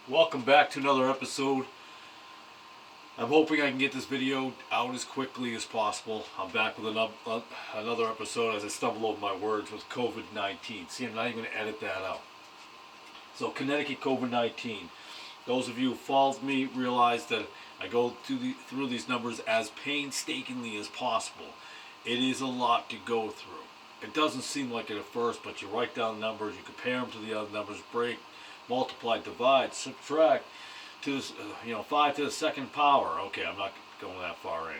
Welcome back to another episode. I'm hoping I can get this video out as quickly as possible. I'm back with another episode as I stumble over my words with COVID-19. See, I'm not even going to edit that out. So, Connecticut COVID-19. Those of you who followed me realize that I go through these numbers as painstakingly as possible. It is a lot to go through. It doesn't seem like it at first, but you write down numbers, you compare them to the other numbers, break, multiply, divide, subtract to 5 to the second power. Okay, I'm not going that far in,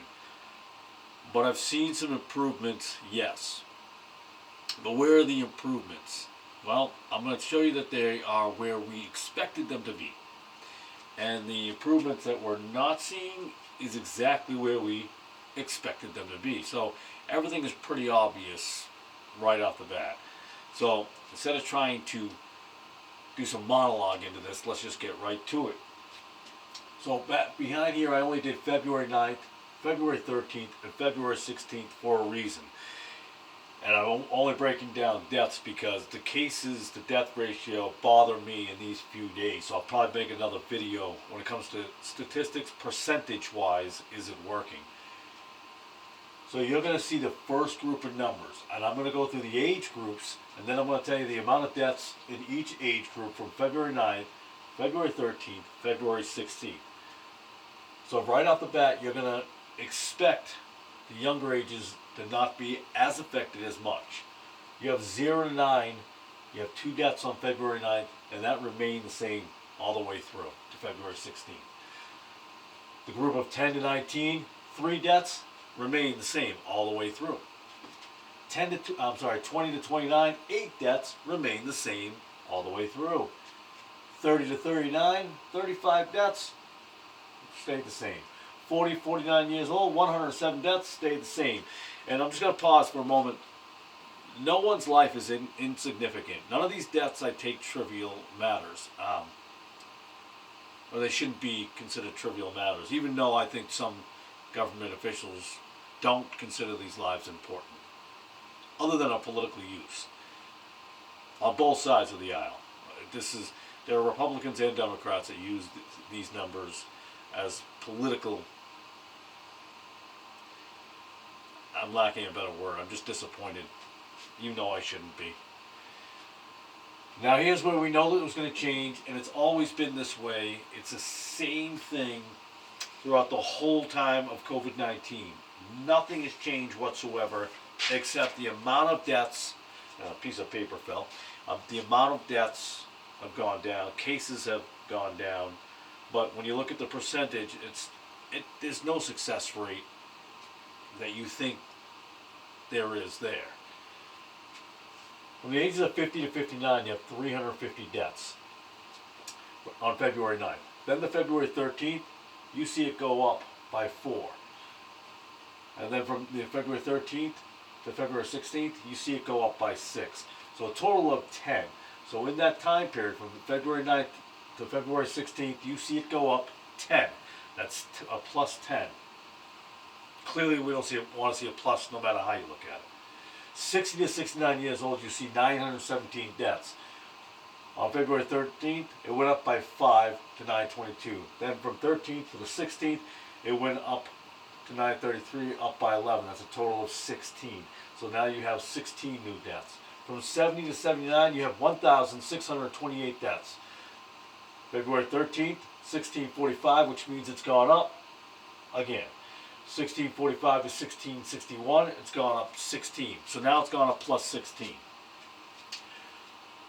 but I've seen some improvements, yes. But where are the improvements? Well, I'm going to show you that they are where we expected them to be, and the improvements that we're not seeing is exactly where we expected them to be. So everything is pretty obvious right off the bat. So instead of trying to do some monologue into this, let's just get right to it. So back behind here, I only did February 9th, February 13th, and February 16th for a reason. And I'm only breaking down deaths because the cases, the death ratio bother me in these few days. So I'll probably make another video when it comes to statistics, percentage-wise, is it working? So you're going to see the first group of numbers, and I'm going to go through the age groups, and then I'm going to tell you the amount of deaths in each age group from February 9th, February 13th, February 16th. So right off the bat, you're going to expect the younger ages to not be as affected as much. You have 0 to 9, you have 2 deaths on February 9th, and that remained the same all the way through to February 16th. The group of 10 to 19, 3 deaths, remain the same all the way through. 20 to 29, 8 deaths remain the same all the way through. 30 to 39, 35 deaths stayed the same. 40 to 49 years old, 107 deaths stayed the same. And I'm just going to pause for a moment. No one's life is insignificant. None of these deaths I take trivial matters. Or they shouldn't be considered trivial matters, even though I think some government officials don't consider these lives important, other than a political use, on both sides of the aisle. There are Republicans and Democrats that use these numbers as political. I'm lacking a better word. I'm just disappointed. You know I shouldn't be. Now here's where we know that it was going to change, and it's always been this way. It's the same thing throughout the whole time of COVID-19. Nothing has changed whatsoever except the amount of deaths. A piece of paper fell. The amount of deaths have gone down. Cases have gone down. But when you look at the percentage, there's no success rate that you think there is there. From the ages of 50 to 59, you have 350 deaths on February 9th. Then the February 13th, you see it go up by 4. And then from the February 13th to February 16th, you see it go up by 6. So a total of 10. So in that time period, from February 9th to February 16th, you see it go up 10. That's a plus 10. Clearly, we don't want to see a plus no matter how you look at it. 60 to 69 years old, you see 917 deaths. On February 13th, it went up by 5 to 922. Then from 13th to the 16th, it went up to 933, up by 11. That's a total of 16. So now you have 16 new deaths. From 70 to 79, you have 1,628 deaths. February 13th, 1645, which means it's gone up again. 1645 to 1661, it's gone up 16. So now it's gone up plus 16.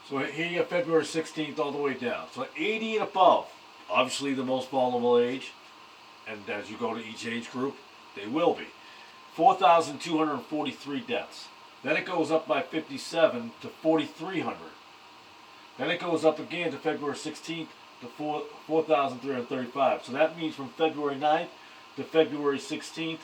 So here you have February 16th all the way down. So 80 and above, obviously the most vulnerable age, and as you go to each age group, they will be. 4,243 deaths. Then it goes up by 57 to 4,300. Then it goes up again to February 16th to 4,335. So that means from February 9th to February 16th,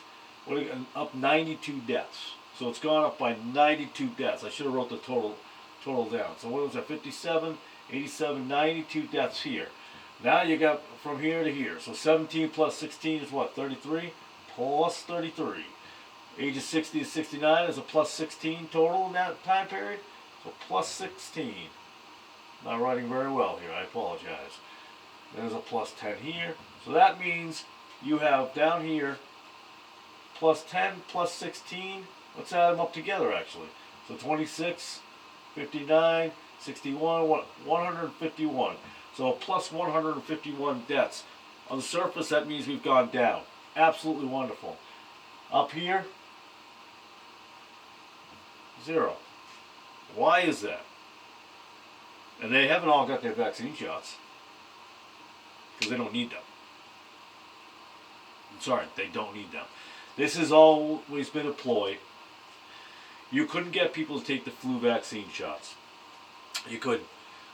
up 92 deaths. So it's gone up by 92 deaths. I should have wrote the total down. So what was that? 57, 87, 92 deaths here. Now you got from here to here. So 17 plus 16 is what? 33? Plus 33. Ages 60 to 69 is a plus 16 total in that time period. So plus 16. Not writing very well here, I apologize. There's a plus 10 here. So that means you have down here plus 10, plus 16. Let's add them up together actually. So 26, 59, 61, 151. So plus 151 deaths. On the surface, that means we've gone down. Absolutely wonderful. Up here, 0. Why is that? And they haven't all got their vaccine shots because they don't need them. I'm sorry, they don't need them. This has always been a ploy. You couldn't get people to take the flu vaccine shots. You couldn't.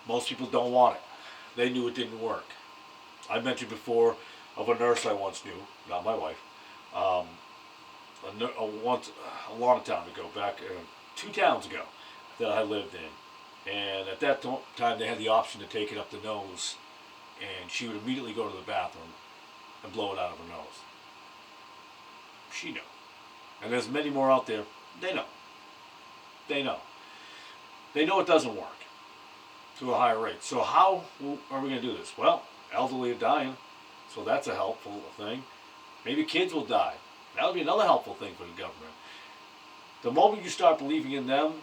Most people don't want it. They knew it didn't work. I mentioned before of a nurse I once knew, not my wife, a long time ago, back 2 towns ago that I lived in. And at that time they had the option to take it up the nose, and she would immediately go to the bathroom and blow it out of her nose. She knew. And there's many more out there. They know. They know. They know it doesn't work to a higher rate. So how are we going to do this? Well, elderly are dying, so that's a helpful thing. Maybe kids will die. That would be another helpful thing for the government. The moment you start believing in them,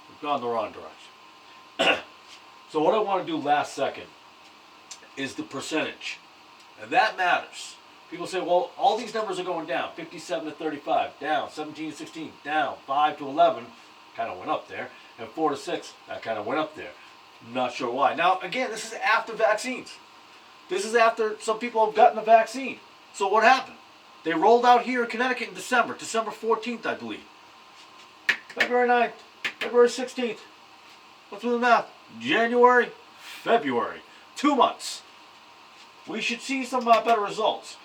we've gone the wrong direction. So what I want to do last second is the percentage. And that matters. People say, well, all these numbers are going down. 57 to 35, down. 17 to 16, down. 5 to 11, kind of went up there. And 4 to 6, that kind of went up there. Not sure why. Now, again, this is after vaccines. This is after some people have gotten the vaccine. So what happened? They rolled out here in Connecticut in December 14th, I believe. February 9th, February 16th. Let's do the math. January, February. 2 months. We should see some better results.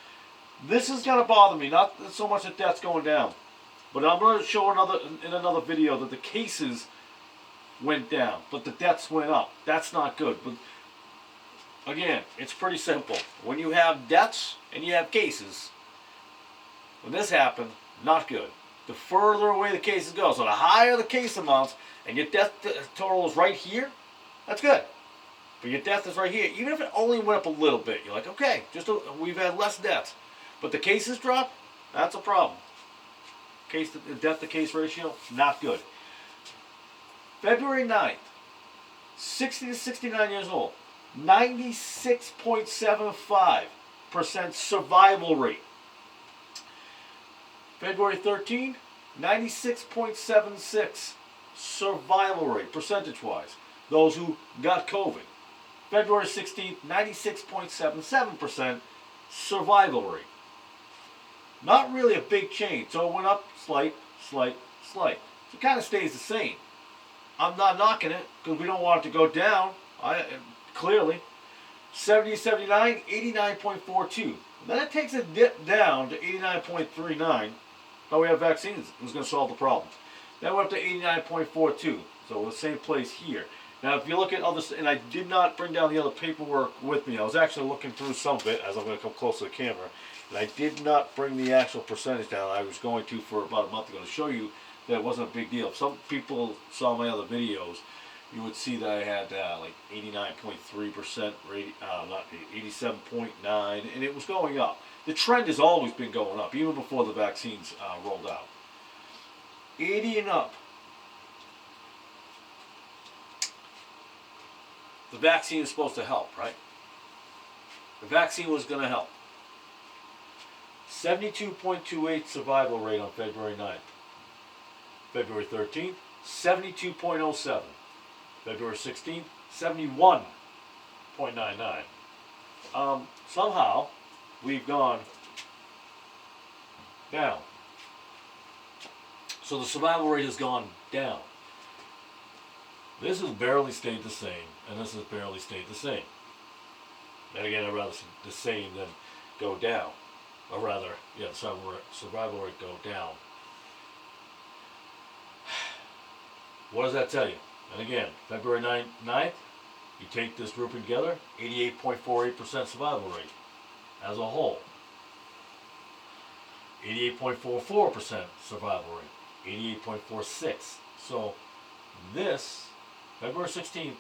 This is going to bother me, not so much that death's going down. But I'm going to show in another video that the cases went down, but the deaths went up. That's not good. But again, it's pretty simple. When you have deaths and you have cases, when this happened, not good. The further away the cases go, so the higher the case amounts and your death total is right here, that's good. But your death is right here. Even if it only went up a little bit, you're like, okay, we've had less deaths. But the cases drop, that's a problem. Death to case ratio, not good. February 9th, 60 to 69 years old, 96.75% survival rate. February 13th, 96.76 survival rate, percentage-wise. Those who got COVID. February 16th, 96.77% survival rate. Not really a big change. So it went up slight. So it kind of stays the same. I'm not knocking it because we don't want it to go down. Clearly. 70 to 79, 89.42. Then it takes a dip down to 89.39. Now we have vaccines. It was going to solve the problem. Then we're up to 89.42. So we're the same place here. Now if you look at others, and I did not bring down the other paperwork with me. I was actually looking through some of it as I'm going to come close to the camera. And I did not bring the actual percentage down. I was going to for about a month ago to show you that it wasn't a big deal. If some people saw my other videos, you would see that I had like 89.3% rate, not 87.9, and it was going up. The trend has always been going up, even before the vaccines rolled out. 80 and up. The vaccine is supposed to help, right? The vaccine was going to help. 72.28 survival rate on February 9th. February 13th, 72.07. February 16th, 71.99. Somehow, we've gone down. So the survival rate has gone down. This has barely stayed the same, and this has barely stayed the same. And again, I'd rather the same than go down. Or rather, yeah, survival rate go down. What does that tell you? And again, February 9th, you take this grouping together, 88.48% survival rate as a whole. 88.44% survival rate. 88.46. So this, February 16th,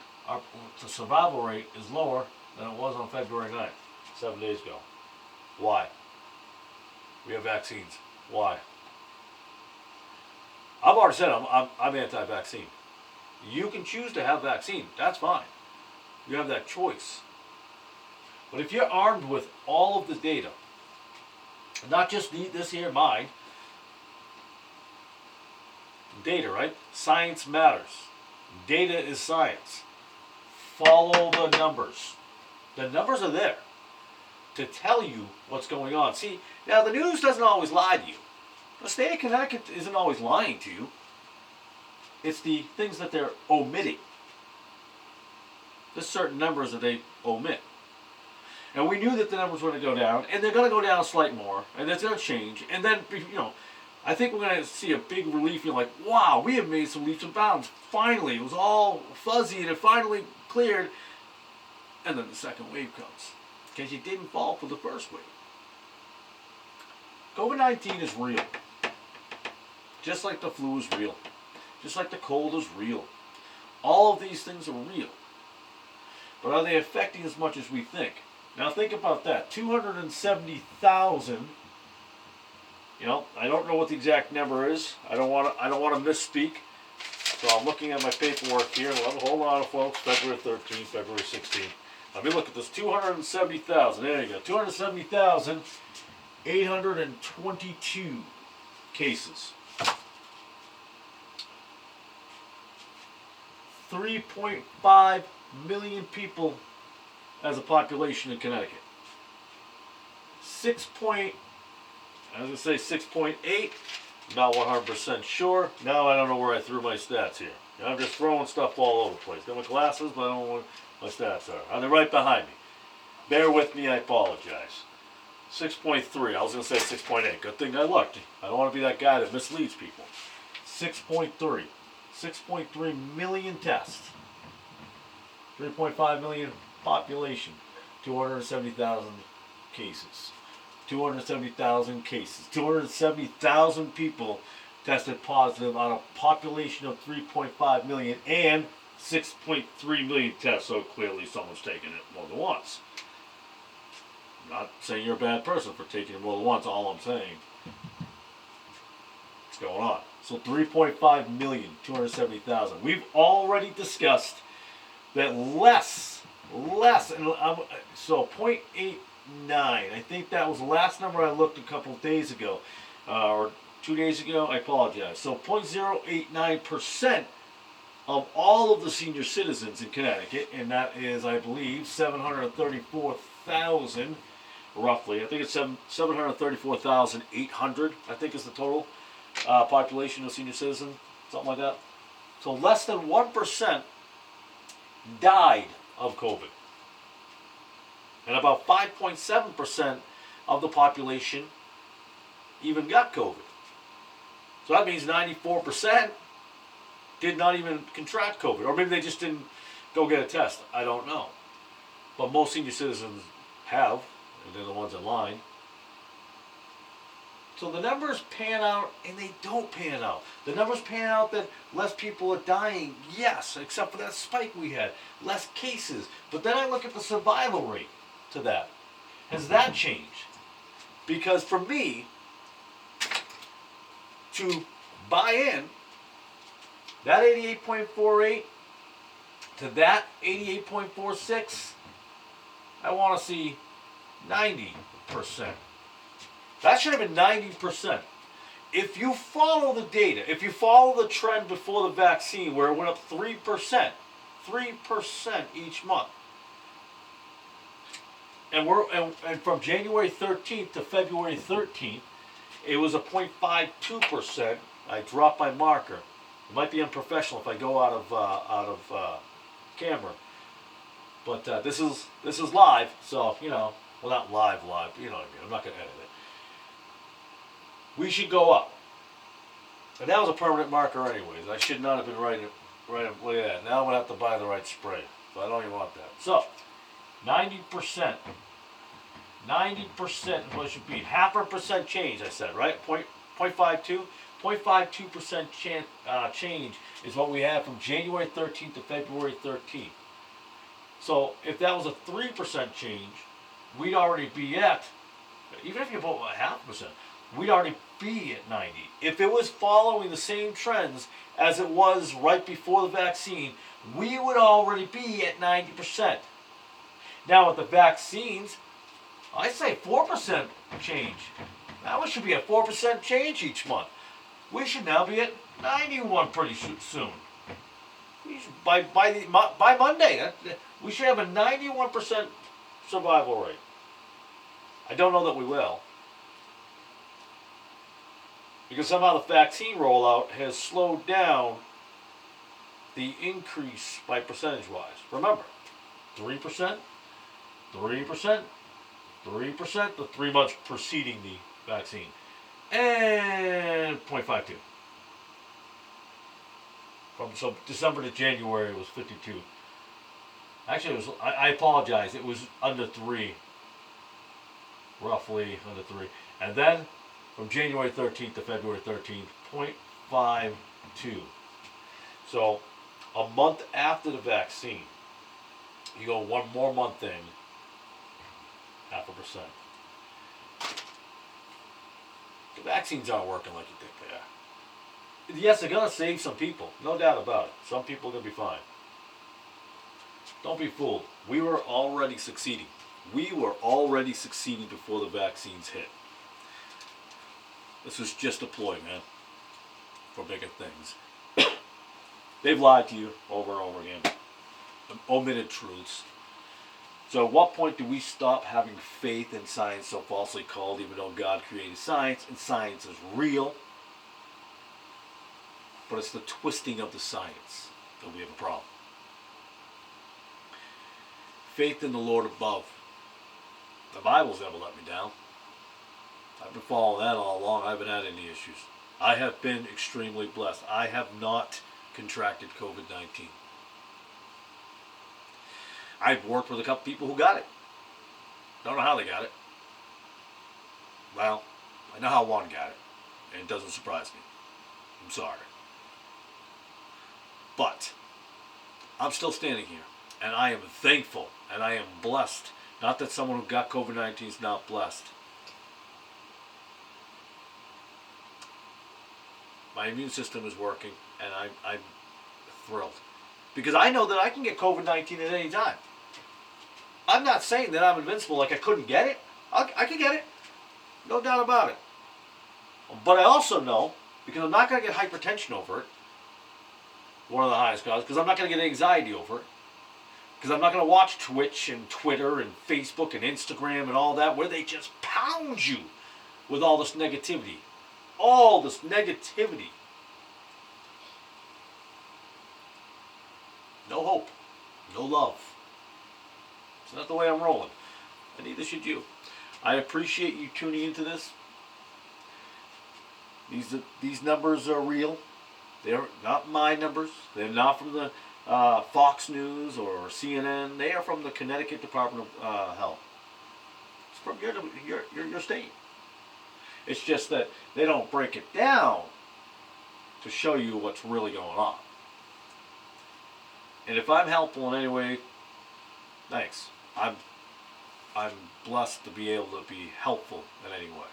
the survival rate is lower than it was on February 9th, 7 days ago. Why? We have vaccines. Why? I've already said I'm anti-vaccine. You can choose to have vaccine. That's fine. You have that choice. But if you're armed with all of the data, not just this here mind, data, right? Science matters. Data is science. Follow the numbers. The numbers are there to tell you what's going on. See, now the news doesn't always lie to you. The state of Connecticut isn't always lying to you. It's the things that they're omitting. There's certain numbers that they omit. And we knew that the numbers were going to go down, and they're going to go down a slight more, and that's going to change. And then, I think we're going to see a big relief. You're like, wow, we have made some leaps and bounds. Finally, it was all fuzzy, and it finally cleared. And then the second wave comes, because you didn't fall for the first wave. COVID-19 is real. Just like the flu is real. Just like the cold is real. All of these things are real. But are they affecting as much as we think? Now think about that. 270,000. I don't know what the exact number is. I don't want to misspeak. So I'm looking at my paperwork here. Hold on, folks. February 13th, February 16th. Let me look at this. 270,000. There you go. 270,822 cases. 3.5 million people as a population in Connecticut. 6.8. Not 100% sure. Now I don't know where I threw my stats here. I'm just throwing stuff all over the place. Got my glasses, but I don't know what my stats are. They're right behind me. Bear with me, I apologize. 6.3. I was going to say 6.8. Good thing I looked. I don't want to be that guy that misleads people. 6.3. 6.3 million tests. 3.5 million population. 270,000 cases. 270,000 cases. 270,000 people tested positive on a population of 3.5 million and 6.3 million tests. So clearly someone's taken it more than once. I'm not saying you're a bad person for taking it more than once. All I'm saying, what's going on? So 3.5 million, 270,000. We've already discussed that less, and so 0.89. I think that was the last number I looked a couple of days ago, or 2 days ago. I apologize. So 0.089% of all of the senior citizens in Connecticut, and that is, I believe, 734,000, roughly. I think it's 734,800. I think is the total population of senior citizens, something like that. So less than 1% died of COVID. And about 5.7% of the population even got COVID. So that means 94% did not even contract COVID. Or maybe they just didn't go get a test. I don't know. But most senior citizens have, and they're the ones in line. So the numbers pan out and they don't pan out. The numbers pan out that less people are dying, yes, except for that spike we had. Less cases. But then I look at the survival rate to that. Has that changed? Because for me to buy in that 88.48 to that 88.46, I want to see 90%. That should have been 90%. If you follow the data, if you follow the trend before the vaccine where it went up 3%, 3% each month, and from January 13th to February 13th, it was a 0.52%. I dropped my marker. It might be unprofessional if I go out of camera, but this is live, so well, not live, but you know what I mean. I'm not going to edit it. We should go up, and that was a permanent marker, anyways. I should not have been right. Look at that. Now I'm going to have to buy the right spray, so I don't even want that. So 90%. 90% is what it should be. 0.5% change, I said, right? 0.52? 0.52% change is what we have from January 13th to February 13th. So if that was a 3% change, we'd already be at, even if you put a 0.5%, we'd already be at 90. If it was following the same trends as it was right before the vaccine, we would already be at 90%. Now with the vaccines, I say 4% change. That one should be a 4% change each month. We should now be at 91 pretty soon. By Monday, we should have a 91% survival rate. I don't know that we will, because somehow the vaccine rollout has slowed down the increase by percentage-wise. Remember, 3%, 3%, 3% the 3 months preceding the vaccine, and 0.52. From December to January, it was 52. Actually, it was. I apologize. It was under 3, roughly under 3, and then from January 13th to February 13th, 0.52. So, a month after the vaccine, you go one more month in, 0.5%. The vaccines aren't working like you think they are. Yes, they're going to save some people, no doubt about it. Some people are going to be fine. Don't be fooled. We were already succeeding. We were already succeeding before the vaccines hit. This was just a ploy, man, for bigger things. They've lied to you over and over again. Omitted truths. So at what point do we stop having faith in science, so falsely called, even though God created science, and science is real? But it's the twisting of the science that we have a problem. Faith in the Lord above. The Bible's never let me down. I've been following that all along. I haven't had any issues. I have been extremely blessed. I have not contracted COVID-19. I've worked with a couple people who got it. Don't know how they got it. Well, I know how one got it, and it doesn't surprise me. I'm sorry. But I'm still standing here, and I am thankful, and I am blessed. Not that someone who got COVID-19 is not blessed. My immune system is working, and I'm thrilled. Because I know that I can get COVID-19 at any time. I'm not saying that I'm invincible, like I couldn't get it. I can get it. No doubt about it. But I also know, because I'm not going to get hypertension over it, one of the highest causes, because I'm not going to get anxiety over it, because I'm not going to watch Twitch and Twitter and Facebook and Instagram and all that, where they just pound you with all this negativity. All this negativity. No hope. No love. It's not the way I'm rolling. And neither should you. I appreciate you tuning into this. These numbers are real. They're not my numbers. They're not from the Fox News or CNN. They are from the Connecticut Department of Health. It's from your state. It's just that they don't break it down to show you what's really going on. And if I'm helpful in any way, thanks. I'm blessed to be able to be helpful in any way.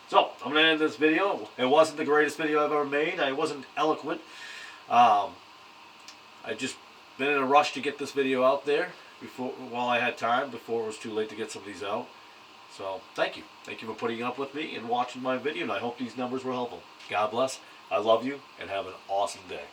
So, I'm going to end this video. It wasn't the greatest video I've ever made. I wasn't eloquent. I just been in a rush to get this video out there while I had time, before it was too late to get some of these out. So, thank you. Thank you for putting up with me and watching my video, and I hope these numbers were helpful. God bless. I love you, and have an awesome day.